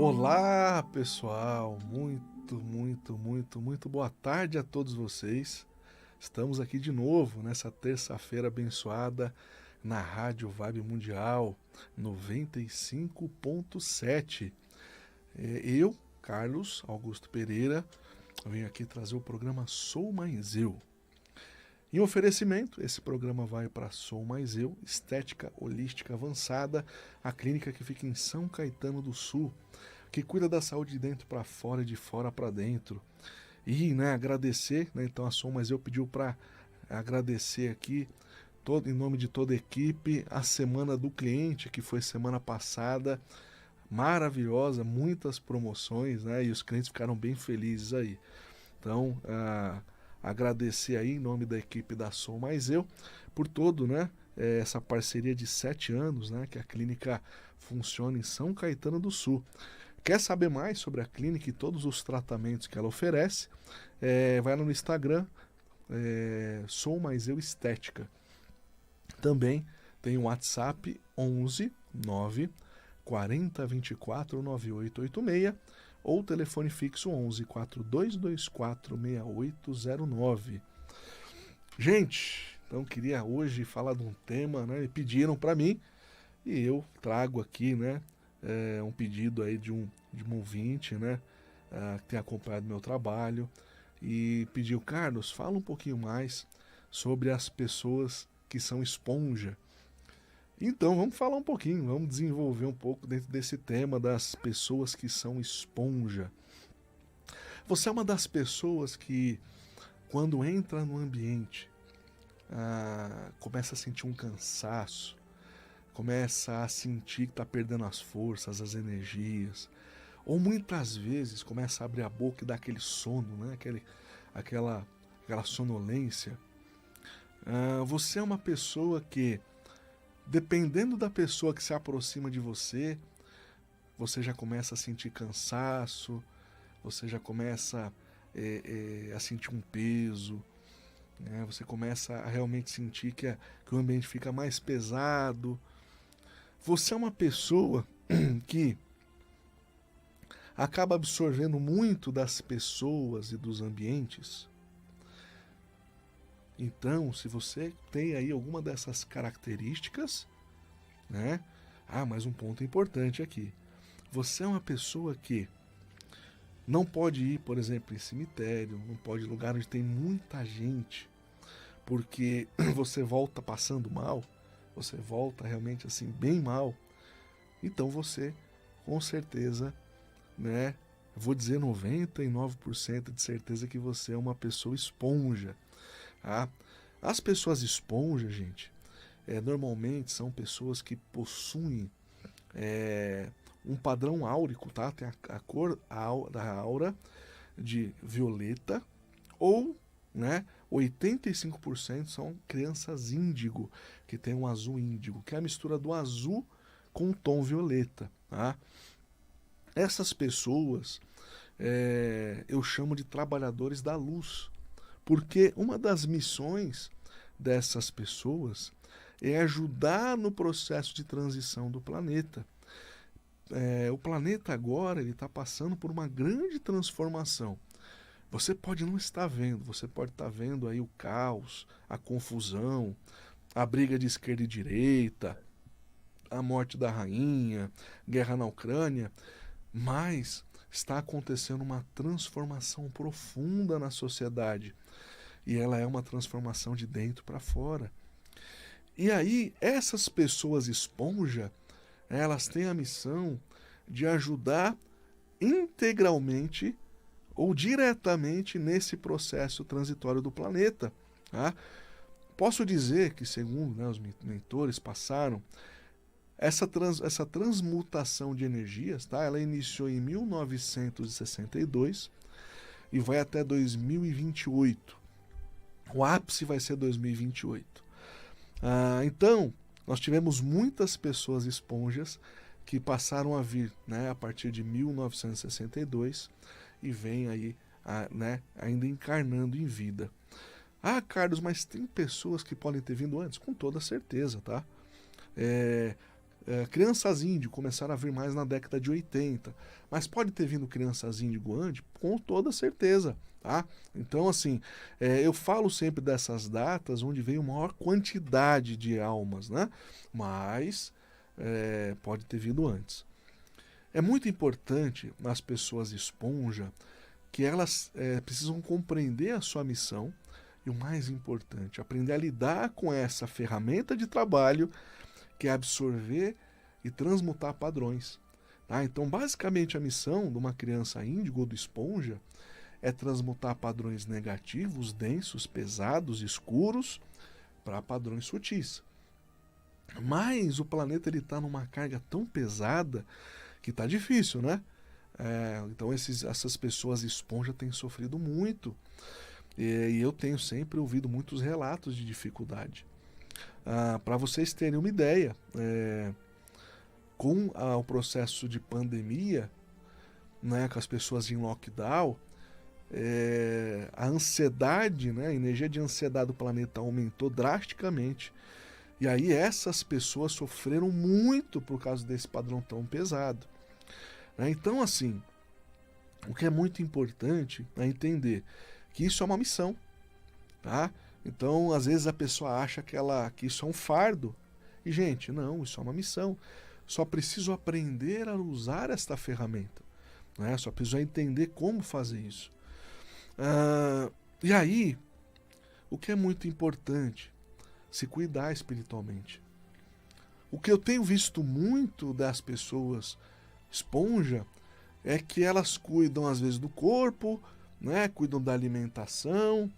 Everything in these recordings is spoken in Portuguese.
Olá, pessoal! Muito boa tarde a todos vocês. Estamos aqui de novo nessa terça-feira abençoada na Rádio Vibe Mundial 95.7. Eu, Carlos Augusto Pereira, venho aqui trazer o programa Sou Mais Eu. Em oferecimento, esse programa vai para Sou Mais Eu, Estética Holística Avançada, a clínica que fica em São Caetano do Sul, que cuida da saúde de dentro para fora e de fora para dentro. E agradecer, então a Sou Mais Eu pediu para agradecer aqui, em nome de toda a equipe, a Semana do Cliente, que foi semana passada, maravilhosa, muitas promoções, e os clientes ficaram bem felizes aí. Então, agradecer aí em nome da equipe da Sou Mais Eu por todo, essa parceria de 7 anos, que a clínica funciona em São Caetano do Sul. Quer saber mais sobre a clínica e todos os tratamentos que ela oferece? Vai lá no Instagram, Sou Mais Eu Estética. Também tem o WhatsApp 11 9 40 24 9886 ou telefone fixo 11 4224 6809. Gente, então queria hoje falar de um tema, pediram para mim e eu trago aqui, um pedido aí de um ouvinte, que tem acompanhado meu trabalho e pediu: Carlos, fala um pouquinho mais sobre as pessoas que são esponja. Então vamos falar um pouquinho, vamos desenvolver um pouco dentro desse tema das pessoas que são esponja. Você é uma das pessoas que, quando entra no ambiente, começa a sentir um cansaço, começa a sentir que está perdendo as forças, as energias, ou muitas vezes começa a abrir a boca e dá aquele sono, aquela sonolência. Você é uma pessoa que, dependendo da pessoa que se aproxima de você, você já começa a sentir cansaço, você já começa a sentir um peso, você começa a realmente sentir que o ambiente fica mais pesado. Você é uma pessoa que acaba absorvendo muito das pessoas e dos ambientes. Então, se você tem aí alguma dessas características, mas um ponto importante aqui. Você é uma pessoa que não pode ir, por exemplo, em cemitério, não pode ir em lugar onde tem muita gente, porque você volta passando mal, você volta realmente assim bem mal. Então você, com certeza, vou dizer 99% de certeza que você é uma pessoa esponja. As pessoas esponja, gente, normalmente são pessoas que possuem um padrão áurico, tá? Tem a cor da aura de violeta, ou 85% são crianças índigo, que tem um azul índigo, que é a mistura do azul com o tom violeta. Tá? Essas pessoas eu chamo de trabalhadores da luz, porque uma das missões dessas pessoas é ajudar no processo de transição do planeta. O planeta agora está passando por uma grande transformação. Você pode não estar vendo, você pode estar vendo aí o caos, a confusão, a briga de esquerda e direita, a morte da rainha, guerra na Ucrânia, mas está acontecendo uma transformação profunda na sociedade. E ela é uma transformação de dentro para fora. E aí, essas pessoas esponja, elas têm a missão de ajudar integralmente ou diretamente nesse processo transitório do planeta. Tá? Posso dizer que, segundo os mentores passaram, essa transmutação de energias, tá? Ela iniciou em 1962 e vai até 2028. O ápice vai ser 2028. Então, nós tivemos muitas pessoas esponjas que passaram a vir a partir de 1962 e vêm aí ainda encarnando em vida. Carlos, mas tem pessoas que podem ter vindo antes? Com toda certeza, tá? Crianças índio começaram a vir mais na década de 80, mas pode ter vindo crianças índigo antes? Com toda certeza, tá? Então, assim, eu falo sempre dessas datas onde veio maior quantidade de almas, né? Mas pode ter vindo antes. É muito importante nas pessoas esponja que elas precisam compreender a sua missão e o mais importante, aprender a lidar com essa ferramenta de trabalho que é absorver e transmutar padrões. Tá? Então, basicamente, a missão de uma criança índigo ou do esponja é transmutar padrões negativos, densos, pesados, escuros, para padrões sutis. Mas o planeta está numa carga tão pesada que está difícil, né? Então essas pessoas esponja têm sofrido muito. E eu tenho sempre ouvido muitos relatos de dificuldade. Para vocês terem uma ideia, com o processo de pandemia, né, com as pessoas em lockdown, a ansiedade, né, a energia de ansiedade do planeta aumentou drasticamente. E aí essas pessoas sofreram muito por causa desse padrão tão pesado. Então, assim, o que é muito importante é entender que isso é uma missão, tá? Então, às vezes a pessoa acha que isso é um fardo. E, gente, não, isso é uma missão. Só preciso aprender a usar esta ferramenta. Né? Só preciso entender como fazer isso. E aí, o que é muito importante? Se cuidar espiritualmente. O que eu tenho visto muito das pessoas esponja é que elas cuidam, às vezes, do corpo, né? Cuidam da alimentação,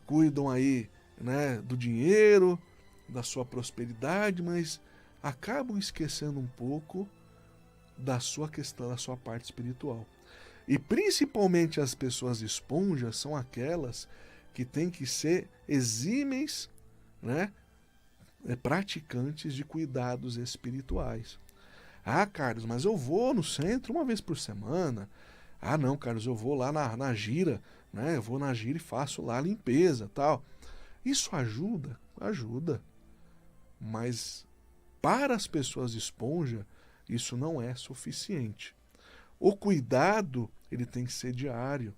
cuidam aí, né, do dinheiro, da sua prosperidade, mas acabam esquecendo um pouco da sua questão, da sua parte espiritual. E principalmente as pessoas esponjas são aquelas que têm que ser exímeis, né, praticantes de cuidados espirituais. Ah, Carlos, mas eu vou no centro uma vez por semana. Ah, não, Carlos, eu vou lá na gira, né? Eu vou na gira e faço lá a limpeza, tal. Isso ajuda? Ajuda. Mas para as pessoas esponja, isso não é suficiente. O cuidado, ele tem que ser diário.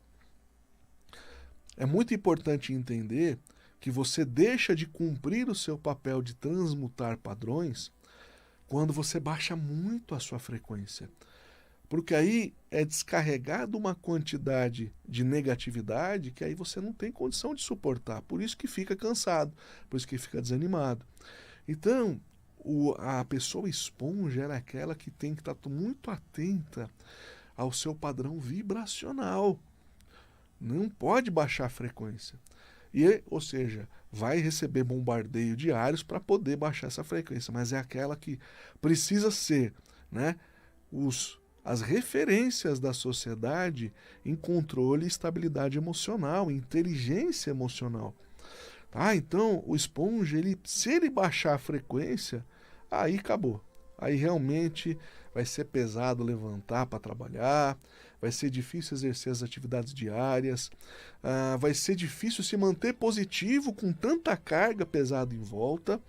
É muito importante entender que você deixa de cumprir o seu papel de transmutar padrões quando você baixa muito a sua frequência. Porque aí é descarregado uma quantidade de negatividade que aí você não tem condição de suportar. Por isso que fica cansado, por isso que fica desanimado. Então, a pessoa esponja é aquela que tem que estar muito atenta ao seu padrão vibracional. Não pode baixar a frequência. Ou seja, vai receber bombardeio diários para poder baixar essa frequência, mas é aquela que precisa ser, né, as referências da sociedade em controle e estabilidade emocional, inteligência emocional. Tá? Então, o esponja, se ele baixar a frequência, aí acabou. Aí realmente vai ser pesado levantar para trabalhar, vai ser difícil exercer as atividades diárias, vai ser difícil se manter positivo com tanta carga pesada em volta,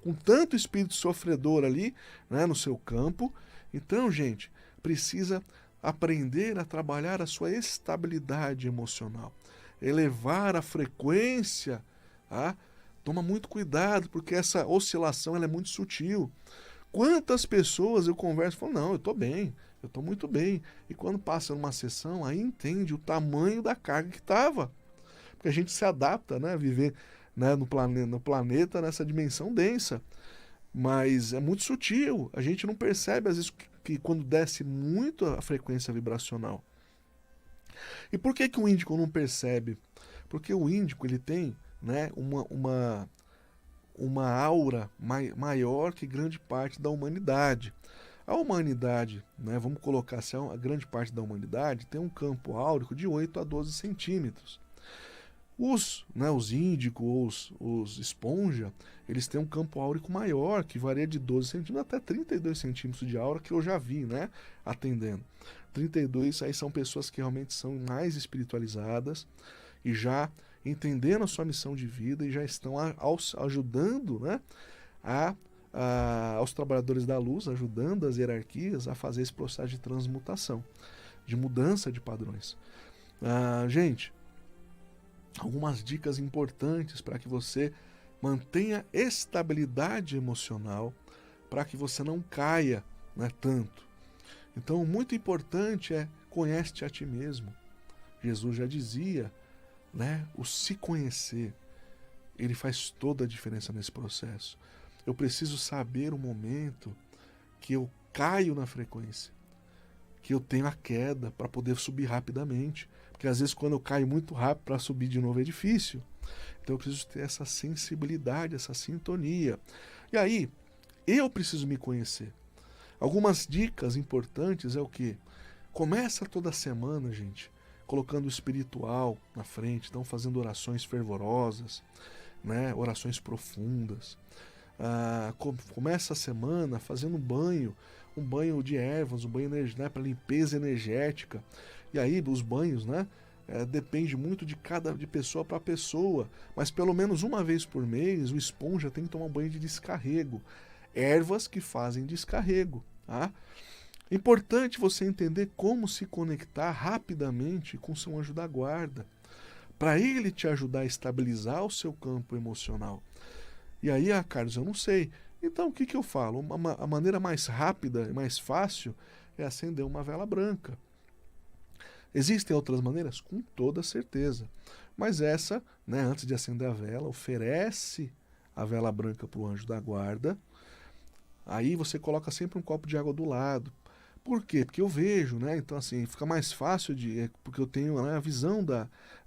com tanto espírito sofredor ali, né, no seu campo. Então, gente, precisa aprender a trabalhar a sua estabilidade emocional, elevar a frequência. Tá? Toma muito cuidado, porque essa oscilação ela é muito sutil. Quantas pessoas eu converso e falo, não, eu estou bem, eu estou muito bem. E quando passa numa sessão, aí entende o tamanho da carga que estava. Porque a gente se adapta, né, a viver, né, no planeta nessa dimensão densa. Mas é muito sutil. A gente não percebe, às vezes, que quando desce muito a frequência vibracional. E por que o índico não percebe? Porque o índico ele tem, né, uma aura maior que grande parte da humanidade. A humanidade, né, vamos colocar assim, a grande parte da humanidade tem um campo áurico de 8 a 12 centímetros. Os índicos, os esponja, eles têm um campo áurico maior, que varia de 12 centímetros até 32 centímetros de aura, que eu já vi, né, atendendo. 32 aí são pessoas que realmente são mais espiritualizadas e já entendendo a sua missão de vida e já estão ajudando, né, a aos trabalhadores da luz, ajudando as hierarquias a fazer esse processo de transmutação, de mudança de padrões. Gente, algumas dicas importantes para que você mantenha estabilidade emocional, para que você não caia, né, tanto. Então, muito importante é conhece-te a ti mesmo. Jesus já dizia, né, o se conhecer, ele faz toda a diferença nesse processo. Eu preciso saber o momento que eu caio na frequência, que eu tenho a queda para poder subir rapidamente. Porque às vezes quando eu caio muito rápido para subir de novo é difícil. Então eu preciso ter essa sensibilidade, essa sintonia. E aí, eu preciso me conhecer. Algumas dicas importantes é o quê? Começa toda semana, gente, colocando o espiritual na frente, então fazendo orações fervorosas, né? Orações profundas. Começa a semana fazendo um banho de ervas, um banho, né, para limpeza energética. E aí os banhos, né, depende muito de pessoa para pessoa, mas pelo menos uma vez por mês o esponja tem que tomar um banho de descarrego. Ervas que fazem descarrego, tá? Importante você entender como se conectar rapidamente com seu anjo da guarda, para ele te ajudar a estabilizar o seu campo emocional. E aí, Carlos, eu não sei. Então, o que eu falo? A maneira mais rápida e mais fácil é acender uma vela branca. Existem outras maneiras? Com toda certeza. Mas essa, né, antes de acender a vela, oferece a vela branca para o anjo da guarda. Aí você coloca sempre um copo de água do lado. Por quê? Porque eu vejo, né? Então, assim, fica mais fácil porque eu tenho, né, a visão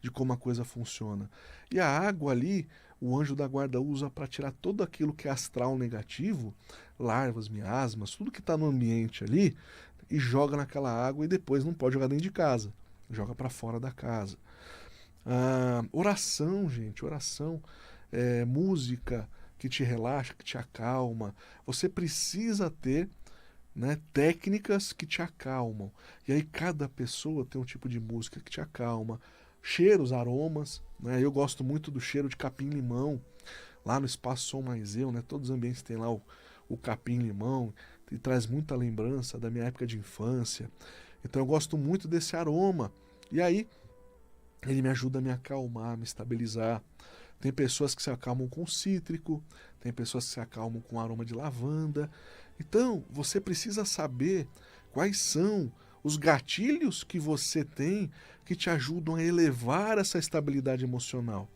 de como a coisa funciona. E a água ali, o anjo da guarda usa para tirar todo aquilo que é astral negativo, larvas, miasmas, tudo que está no ambiente ali, e joga naquela água e depois não pode jogar dentro de casa. Joga para fora da casa. Oração, gente, oração. Música que te relaxa, que te acalma. Você precisa ter, né, técnicas que te acalmam. E aí cada pessoa tem um tipo de música que te acalma. Cheiros, aromas, né? Eu gosto muito do cheiro de capim-limão. Lá no Espaço Som Mais Eu, né? Todos os ambientes têm lá o capim-limão. E traz muita lembrança da minha época de infância. Então eu gosto muito desse aroma. E aí ele me ajuda a me acalmar, a me estabilizar. Tem pessoas que se acalmam com cítrico, tem pessoas que se acalmam com aroma de lavanda. Então, você precisa saber quais são os gatilhos que você tem que te ajudam a elevar essa estabilidade emocional.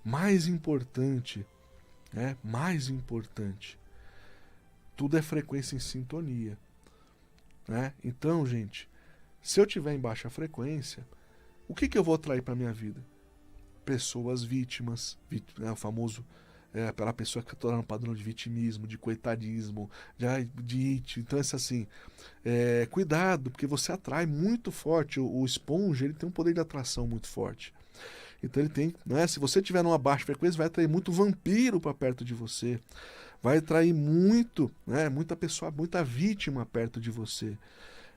Mais importante, né? Mais importante, tudo é frequência em sintonia, né? Então, gente, se eu tiver em baixa frequência, o que eu vou atrair para minha vida? Pessoas vítimas, né, o famoso, aquela pessoa que está no padrão de vitimismo, de coitadismo, de então é assim, cuidado, porque você atrai muito forte, o esponja ele tem um poder de atração muito forte. Então ele tem, né, se você tiver numa baixa frequência, vai atrair muito vampiro para perto de você, vai atrair muito, né, muita pessoa, muita vítima perto de você.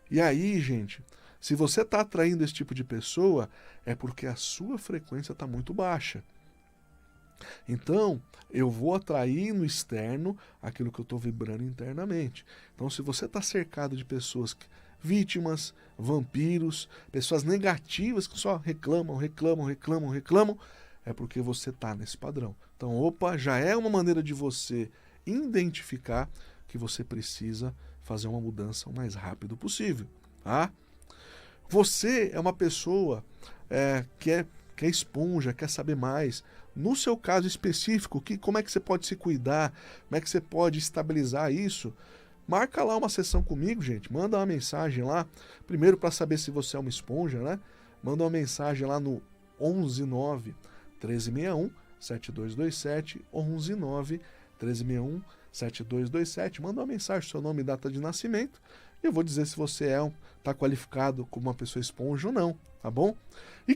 E aí, gente, se você está atraindo esse tipo de pessoa, é porque a sua frequência está muito baixa. Então, eu vou atrair no externo aquilo que eu estou vibrando internamente. Então, se você está cercado de pessoas vítimas, vampiros, pessoas negativas que só reclamam, é porque você está nesse padrão. Então, já é uma maneira de você identificar que você precisa fazer uma mudança o mais rápido possível, tá? Você é uma pessoa que é esponja, quer saber mais. No seu caso específico, como é que você pode se cuidar? Como é que você pode estabilizar isso? Marca lá uma sessão comigo, gente. Manda uma mensagem lá. Primeiro para saber se você é uma esponja, né? Manda uma mensagem lá no 119 1361 7227 119 1361 7227. Manda uma mensagem, seu nome e data de nascimento. E eu vou dizer se você está qualificado como uma pessoa esponja ou não, tá bom? E